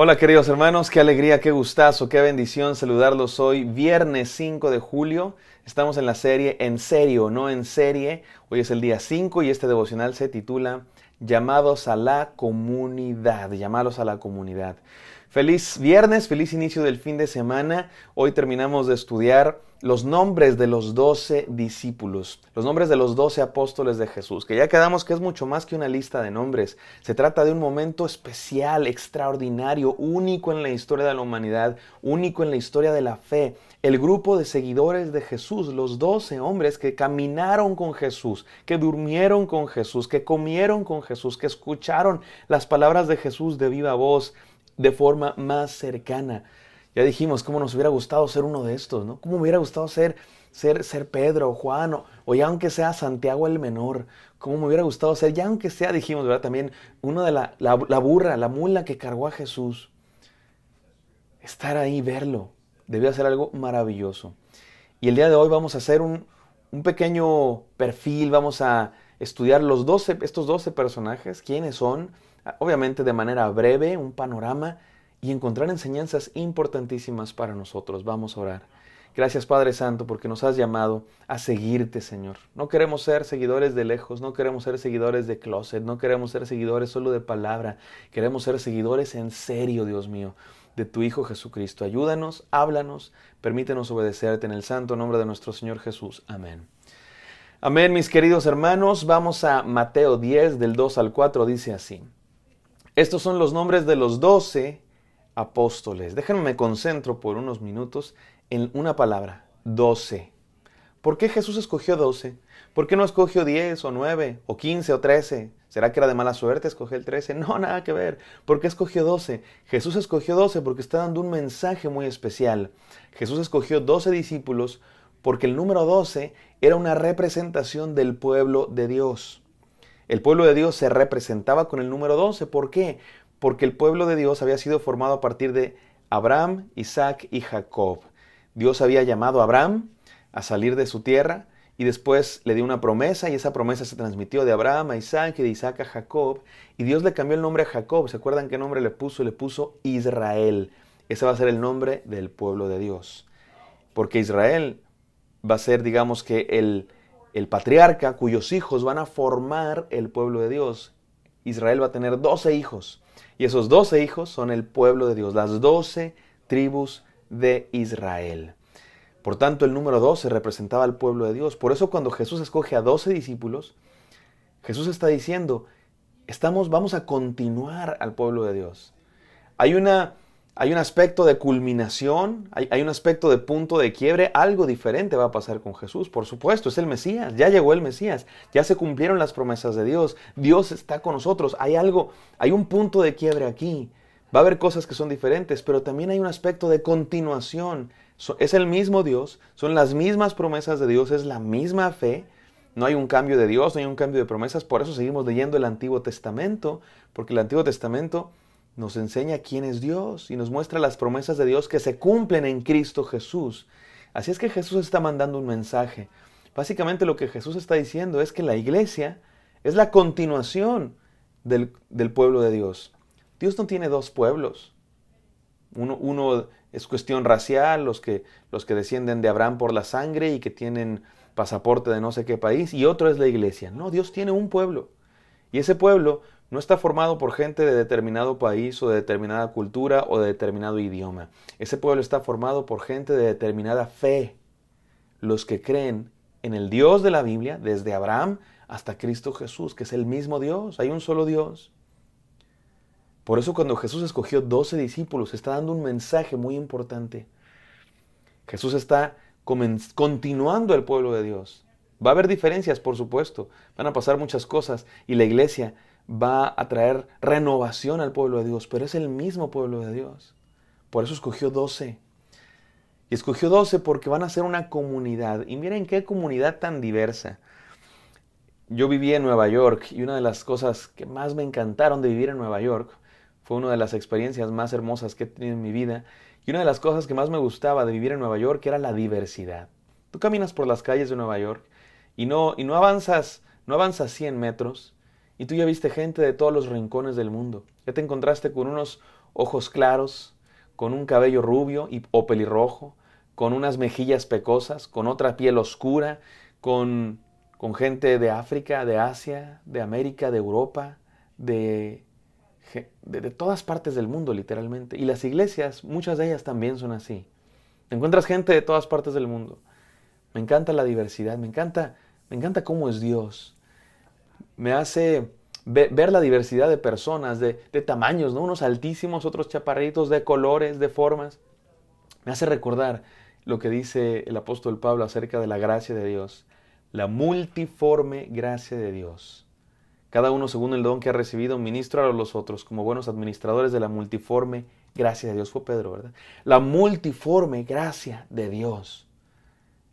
Hola queridos hermanos, qué alegría, qué gustazo, qué bendición saludarlos hoy, viernes 5 de julio. Estamos en la serie En Serio, no en serie. Hoy es el día 5 y este devocional se titula Llamados a la Comunidad, llamados a la comunidad. Feliz viernes, feliz inicio del fin de semana. Hoy terminamos de estudiar los nombres de los 12 discípulos, los nombres de los 12 apóstoles de Jesús, que ya quedamos que es mucho más que una lista de nombres. Se trata de un momento especial, extraordinario, único en la historia de la humanidad, único en la historia de la fe. El grupo de seguidores de Jesús, los 12 hombres que caminaron con Jesús, que durmieron con Jesús, que comieron con Jesús, que escucharon las palabras de Jesús de viva voz, de forma más cercana. Ya dijimos cómo nos hubiera gustado ser uno de estos, ¿no? Cómo me hubiera gustado ser Pedro o Juan o ya aunque sea Santiago el menor. Cómo me hubiera gustado ser, ya aunque sea, dijimos, ¿verdad? También uno de la burra, la mula que cargó a Jesús. Estar ahí, verlo, debió ser algo maravilloso. Y el día de hoy vamos a hacer un pequeño perfil, vamos a estudiar estos 12 personajes, quiénes son, obviamente de manera breve, un panorama, y encontrar enseñanzas importantísimas para nosotros. Vamos a orar. Gracias Padre Santo porque nos has llamado a seguirte, Señor. No queremos ser seguidores de lejos, no queremos ser seguidores de closet, no queremos ser seguidores solo de palabra. Queremos ser seguidores en serio, Dios mío, de tu Hijo Jesucristo. Ayúdanos, háblanos, permítenos obedecerte en el santo nombre de nuestro Señor Jesús. Amén. Amén, mis queridos hermanos. Vamos a Mateo 10, del 2 al 4, dice así. Estos son los nombres de los 12 apóstoles. Déjenme me concentro por unos minutos en una palabra, 12. ¿Por qué Jesús escogió 12? ¿Por qué no escogió 10 o 9 o 15 o 13? ¿Será que era de mala suerte escoger el 13? No, nada que ver. ¿Por qué escogió 12? Jesús escogió 12 porque está dando un mensaje muy especial. Jesús escogió 12 discípulos porque el número 12 era una representación del pueblo de Dios. El pueblo de Dios se representaba con el número 12. ¿Por qué? Porque el pueblo de Dios había sido formado a partir de Abraham, Isaac y Jacob. Dios había llamado a Abraham a salir de su tierra y después le dio una promesa y esa promesa se transmitió de Abraham a Isaac y de Isaac a Jacob y Dios le cambió el nombre a Jacob. ¿Se acuerdan qué nombre le puso? Le puso Israel. Ese va a ser el nombre del pueblo de Dios. Porque Israel va a ser, digamos que el patriarca cuyos hijos van a formar el pueblo de Dios. Israel va a tener 12 hijos. Y esos 12 hijos son el pueblo de Dios, las 12 tribus de Israel. Por tanto, el número 12 representaba al pueblo de Dios. Por eso cuando Jesús escoge a 12 discípulos, Jesús está diciendo, vamos a continuar al pueblo de Dios. Hay un aspecto de culminación, hay un aspecto de punto de quiebre, algo diferente va a pasar con Jesús, por supuesto, es el Mesías, ya llegó el Mesías, ya se cumplieron las promesas de Dios, Dios está con nosotros, hay un punto de quiebre aquí, va a haber cosas que son diferentes, pero también hay un aspecto de continuación, es el mismo Dios, son las mismas promesas de Dios, es la misma fe, no hay un cambio de Dios, no hay un cambio de promesas, por eso seguimos leyendo el Antiguo Testamento, porque el Antiguo Testamento nos enseña quién es Dios y nos muestra las promesas de Dios que se cumplen en Cristo Jesús. Así es que Jesús está mandando un mensaje. Básicamente lo que Jesús está diciendo es que la iglesia es la continuación del pueblo de Dios. Dios no tiene dos pueblos. Uno es cuestión racial, los que descienden de Abraham por la sangre y que tienen pasaporte de no sé qué país, y otro es la iglesia. No, Dios tiene un pueblo. Y ese pueblo no está formado por gente de determinado país o de determinada cultura o de determinado idioma. Ese pueblo está formado por gente de determinada fe. Los que creen en el Dios de la Biblia, desde Abraham hasta Cristo Jesús, que es el mismo Dios. Hay un solo Dios. Por eso cuando Jesús escogió 12 discípulos, está dando un mensaje muy importante. Jesús está continuando el pueblo de Dios. Va a haber diferencias, por supuesto. Van a pasar muchas cosas y la iglesia va a traer renovación al pueblo de Dios, pero es el mismo pueblo de Dios. Por eso escogió 12. Y escogió 12 porque van a ser una comunidad. Y miren qué comunidad tan diversa. Yo viví en Nueva York y una de las cosas que más me encantaron de vivir en Nueva York fue una de las experiencias más hermosas que he tenido en mi vida. Y una de las cosas que más me gustaba de vivir en Nueva York era la diversidad. Tú caminas por las calles de Nueva York y no avanzas 100 metros y tú ya viste gente de todos los rincones del mundo. Ya te encontraste con unos ojos claros, con un cabello rubio o pelirrojo, con unas mejillas pecosas, con otra piel oscura, con gente de África, de Asia, de América, de Europa, de todas partes del mundo, literalmente. Y las iglesias, muchas de ellas también son así. Encuentras gente de todas partes del mundo. Me encanta la diversidad, me encanta cómo es Dios. Me hace ver la diversidad de personas, de tamaños, ¿no? Unos altísimos, otros chaparritos, de colores, de formas. Me hace recordar lo que dice el apóstol Pablo acerca de la gracia de Dios. La multiforme gracia de Dios. Cada uno según el don que ha recibido, ministra a los otros como buenos administradores de la multiforme gracia de Dios. Fue Pedro, ¿verdad? La multiforme gracia de Dios.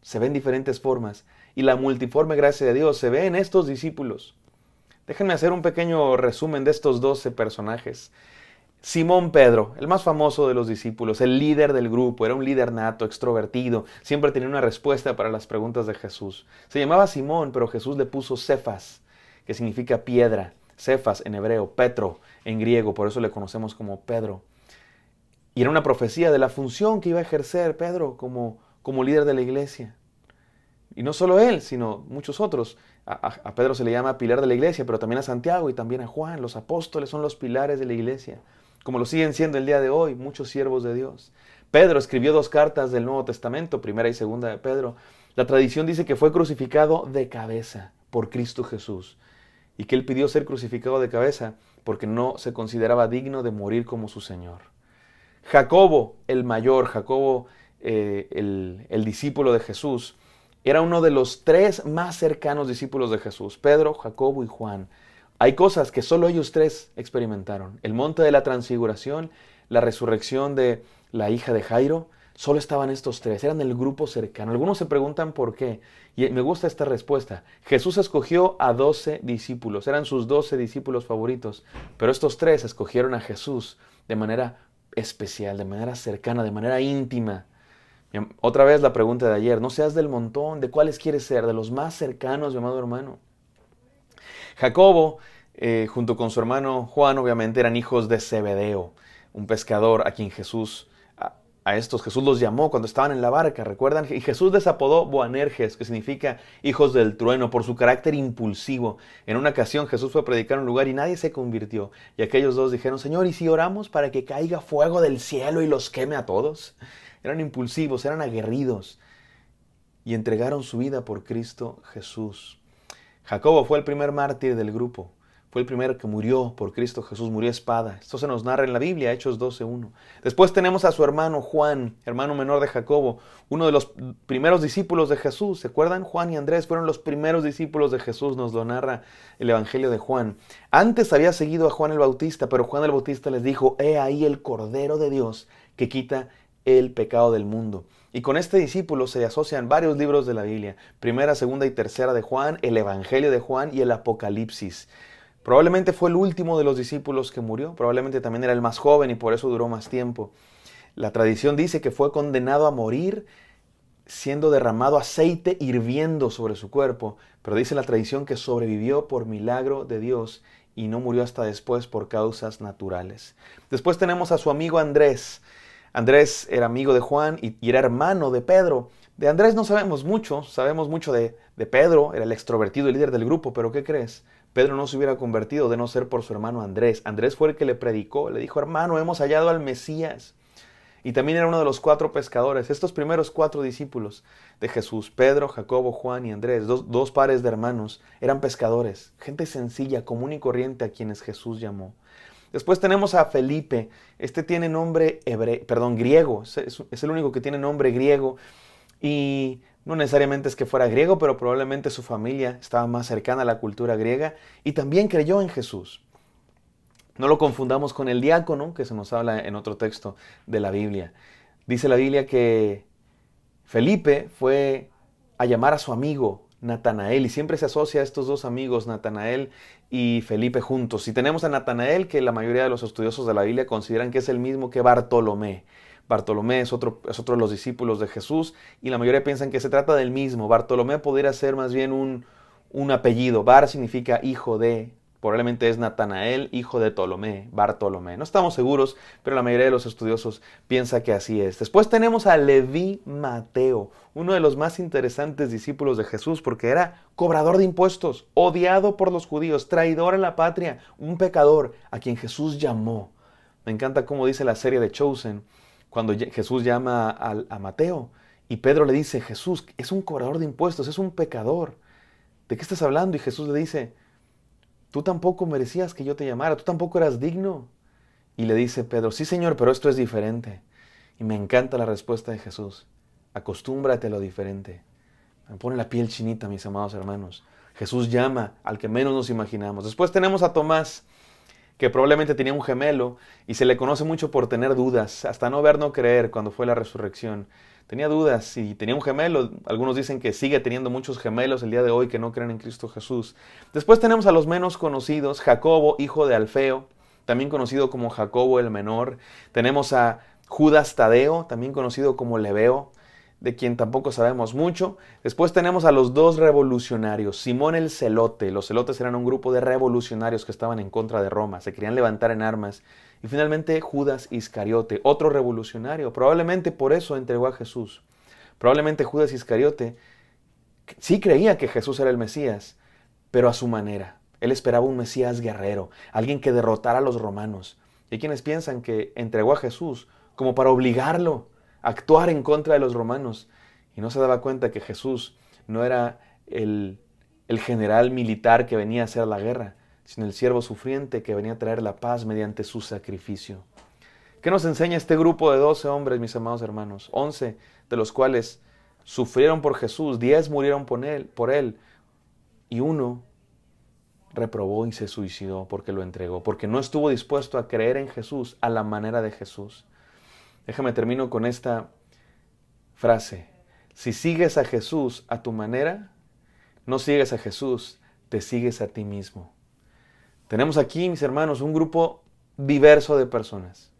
Se ve en diferentes formas. Y la multiforme gracia de Dios se ve en estos discípulos. Déjenme hacer un pequeño resumen de estos 12 personajes. Simón Pedro, el más famoso de los discípulos, el líder del grupo, era un líder nato, extrovertido, siempre tenía una respuesta para las preguntas de Jesús. Se llamaba Simón, pero Jesús le puso Cefas, que significa piedra. Cefas en hebreo, Petro en griego, por eso le conocemos como Pedro. Y era una profecía de la función que iba a ejercer Pedro como líder de la iglesia. Y no solo él, sino muchos otros. A Pedro se le llama pilar de la iglesia, pero también a Santiago y también a Juan. Los apóstoles son los pilares de la iglesia, como lo siguen siendo el día de hoy muchos siervos de Dios. Pedro escribió 2 cartas del Nuevo Testamento, primera y segunda de Pedro. La tradición dice que fue crucificado de cabeza por Cristo Jesús y que él pidió ser crucificado de cabeza porque no se consideraba digno de morir como su Señor. Jacobo, el mayor, Jacobo, el discípulo de Jesús, era uno de los 3 más cercanos discípulos de Jesús, Pedro, Jacobo y Juan. Hay cosas que solo ellos 3 experimentaron. El monte de la transfiguración, la resurrección de la hija de Jairo, solo estaban estos 3, eran el grupo cercano. Algunos se preguntan por qué, y me gusta esta respuesta. Jesús escogió a 12 discípulos, eran sus 12 discípulos favoritos, pero estos 3 escogieron a Jesús de manera especial, de manera cercana, de manera íntima. Otra vez la pregunta de ayer, no seas del montón, ¿de cuáles quieres ser? De los más cercanos, mi amado hermano. Jacobo, junto con su hermano Juan, obviamente eran hijos de Zebedeo, un pescador a quien Jesús los llamó cuando estaban en la barca, ¿recuerdan? Y Jesús les apodó Boanerges, que significa hijos del trueno, por su carácter impulsivo. En una ocasión Jesús fue a predicar en un lugar y nadie se convirtió. Y aquellos 2 dijeron, Señor, ¿y si oramos para que caiga fuego del cielo y los queme a todos? Eran impulsivos, eran aguerridos y entregaron su vida por Cristo Jesús. Jacobo fue el primer mártir del grupo. Fue el primero que murió por Cristo Jesús, murió a espada. Esto se nos narra en la Biblia, Hechos 12:1. Después tenemos a su hermano Juan, hermano menor de Jacobo, uno de los primeros discípulos de Jesús. ¿Se acuerdan? Juan y Andrés fueron los primeros discípulos de Jesús, nos lo narra el Evangelio de Juan. Antes había seguido a Juan el Bautista, pero Juan el Bautista les dijo, he ahí el Cordero de Dios que quita el pecado del mundo. Y con este discípulo se asocian varios libros de la Biblia, primera, segunda y tercera de Juan, el Evangelio de Juan y el Apocalipsis. Probablemente fue el último de los discípulos que murió, probablemente también era el más joven y por eso duró más tiempo. La tradición dice que fue condenado a morir siendo derramado aceite hirviendo sobre su cuerpo, pero dice la tradición que sobrevivió por milagro de Dios y no murió hasta después por causas naturales. Después tenemos a su amigo Andrés. Andrés era amigo de Juan y era hermano de Pedro. De Andrés no sabemos mucho de Pedro, era el extrovertido y líder del grupo, pero ¿qué crees? Pedro no se hubiera convertido de no ser por su hermano Andrés. Andrés fue el que le predicó, le dijo, hermano, hemos hallado al Mesías. Y también era uno de los 4 pescadores. Estos primeros 4 discípulos de Jesús, Pedro, Jacobo, Juan y Andrés, dos pares de hermanos, eran pescadores, gente sencilla, común y corriente a quienes Jesús llamó. Después tenemos a Felipe. Este tiene nombre griego. Es el único que tiene nombre griego. Y no necesariamente es que fuera griego, pero probablemente su familia estaba más cercana a la cultura griega. Y también creyó en Jesús. No lo confundamos con el diácono, que se nos habla en otro texto de la Biblia. Dice la Biblia que Felipe fue a llamar a su amigo Natanael, y siempre se asocia a estos 2 amigos, Natanael y Felipe, juntos. Y tenemos a Natanael, que la mayoría de los estudiosos de la Biblia consideran que es el mismo que Bartolomé. Bartolomé es otro de los discípulos de Jesús, y la mayoría piensan que se trata del mismo. Bartolomé podría ser más bien un apellido. Bar significa hijo de, Probablemente es Natanael, hijo de Ptolomé, Bartolomé. No estamos seguros, pero la mayoría de los estudiosos piensa que así es. Después tenemos a Leví Mateo, uno de los más interesantes discípulos de Jesús, porque era cobrador de impuestos, odiado por los judíos, traidor a la patria, un pecador a quien Jesús llamó. Me encanta cómo dice la serie de Chosen, cuando Jesús llama a Mateo, y Pedro le dice, Jesús, es un cobrador de impuestos, es un pecador. ¿De qué estás hablando? Y Jesús le dice, tú tampoco merecías que yo te llamara, tú tampoco eras digno. Y le dice Pedro, sí Señor, pero esto es diferente. Y me encanta la respuesta de Jesús, acostúmbrate a lo diferente. Me pone la piel chinita, mis amados hermanos. Jesús llama al que menos nos imaginamos. Después tenemos a Tomás, que probablemente tenía un gemelo y se le conoce mucho por tener dudas, hasta no ver, no creer cuando fue la resurrección. Tenía dudas y tenía un gemelo. Algunos dicen que sigue teniendo muchos gemelos el día de hoy que no creen en Cristo Jesús. Después tenemos a los menos conocidos, Jacobo, hijo de Alfeo, también conocido como Jacobo el menor. Tenemos a Judas Tadeo, también conocido como Lebeo, de quien tampoco sabemos mucho. Después tenemos a los dos revolucionarios, Simón el Celote. Los celotes eran un grupo de revolucionarios que estaban en contra de Roma, se querían levantar en armas. Y finalmente Judas Iscariote, otro revolucionario. Probablemente por eso entregó a Jesús. Probablemente Judas Iscariote sí creía que Jesús era el Mesías, pero a su manera. Él esperaba un Mesías guerrero, alguien que derrotara a los romanos. Y hay quienes piensan que entregó a Jesús como para obligarlo a actuar en contra de los romanos. Y no se daba cuenta que Jesús no era el general militar que venía a hacer la guerra, sino el siervo sufriente que venía a traer la paz mediante su sacrificio. ¿Qué nos enseña este grupo de 12 hombres, mis amados hermanos? 11 de los cuales sufrieron por Jesús, 10 murieron por él, y uno reprobó y se suicidó porque lo entregó, porque no estuvo dispuesto a creer en Jesús a la manera de Jesús. Déjame termino con esta frase. Si sigues a Jesús a tu manera, no sigues a Jesús, te sigues a ti mismo. Tenemos aquí, mis hermanos, un grupo diverso de personas.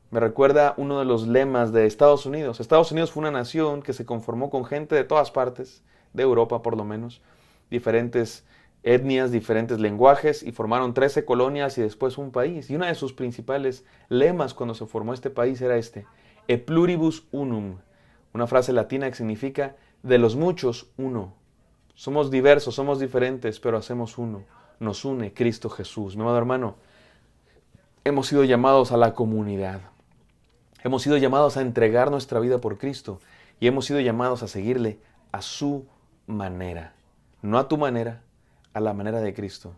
Me recuerda uno de los lemas de Estados Unidos. Estados Unidos fue una nación que se conformó con gente de todas partes, de Europa por lo menos, diferentes etnias, diferentes lenguajes, y formaron 13 colonias y después un país. Y uno de sus principales lemas cuando se formó este país era este, E pluribus unum, una frase latina que significa de los muchos uno. Somos diversos, somos diferentes, pero hacemos uno. Nos une Cristo Jesús. Mi amado hermano, hemos sido llamados a la comunidad. Hemos sido llamados a entregar nuestra vida por Cristo y hemos sido llamados a seguirle a su manera. No a tu manera, a la manera de Cristo.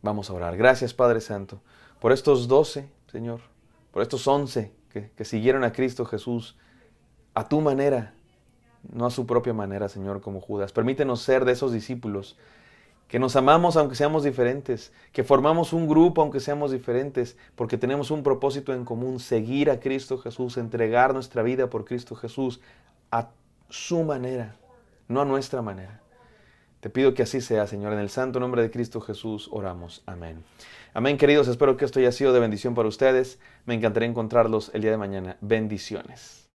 Vamos a orar. Gracias, Padre Santo, por estos 12, Señor, por estos 11 que siguieron a Cristo Jesús a tu manera, no a su propia manera, Señor, como Judas. Permítenos ser de esos discípulos que nos amamos aunque seamos diferentes, que formamos un grupo aunque seamos diferentes, porque tenemos un propósito en común, seguir a Cristo Jesús, entregar nuestra vida por Cristo Jesús a su manera, no a nuestra manera. Te pido que así sea, Señor. En el santo nombre de Cristo Jesús oramos. Amén. Amén, queridos. Espero que esto haya sido de bendición para ustedes. Me encantaría encontrarlos el día de mañana. Bendiciones.